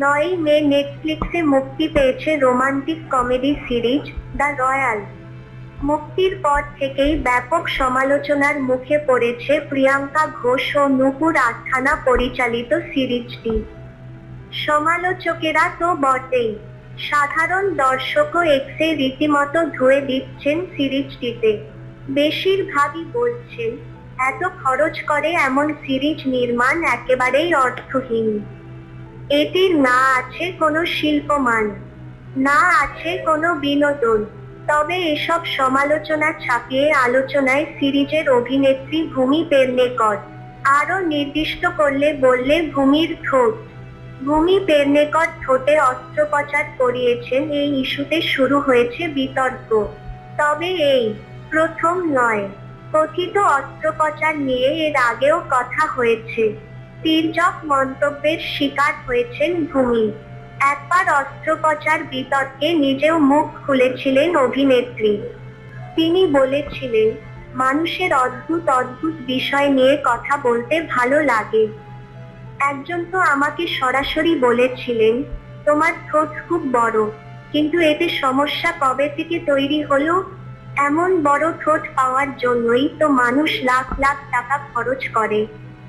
9 মে নেটফ্লিক্সে মুক্তি পেয়েছে romantic comedy series the royal. মুক্তির পর থেকেই ব্যাপক সমালোচনার মুখে পড়েছে প্রিয়াঙ্কা ঘোষ ও নূপুর আস্থানা পরিচালিত সিরিজটি। সমালোচকেরা তো বটেই, সাধারণ দর্শকও এক্সে রীতিমতো ধুয়ে দিচ্ছেন সিরিজটিতে। বেশিরভাগই বলছেন, এত খরচ করে এমন সিরিজ নির্মাণ একেবারেই অর্থহীন। এটির না আছে কোনো শিল্পমান, না আছে কোনো বিনোদন। তবে এসব সমালোচনা ছাপিয়ে আলোচনায় সিরিজের অভিনেত্রী ভূমি পেডনেকর। আরও নির্দিষ্ট করলে বললে ভূমির ঠোঁট। ভূমি পেডনেকর ঠোঁটে অস্ত্রোপচার করিয়েছেন, এই ইস্যুতে শুরু হয়েছে বিতর্ক। তবে এই প্রথম নয়, কথিত অস্ত্রোপচার নিয়ে এর আগেও কথা হয়েছে। তির্যক মন্তব্যের শিকার হয়েছেন ভূমি। একবার অস্ত্রোপচার বিতর্কে নিজেও মুখ খুলেছিলেন অভিনেত্রী। তিনি বলেছিলেন, মানুষের অদ্ভুত অদ্ভুত বিষয় নিয়ে কথা বলতে ভালো লাগে। একজন তো আমাকে সরাসরি বলেছিলেন, তোমার ঠোঁট খুব বড়, কিন্তু এতে সমস্যা কবে থেকে তৈরি হলো? এমন বড় ঠোঁট পাওয়ার জন্যই তো মানুষ লাখ লাখ টাকা খরচ করে।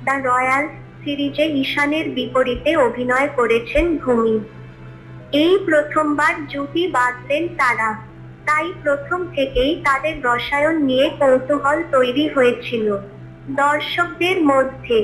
দ্য রয়্যাল সিরিজে ঈশানের বিপরীতে অভিনয় করেছেন ভূমি। এই প্রথমবার জুটি বাঁধলেন তারা। তাই প্রথম থেকেই তাদের রসায়ন নিয়ে কৌতূহল তৈরি হয়েছিল দর্শকদের মধ্যে।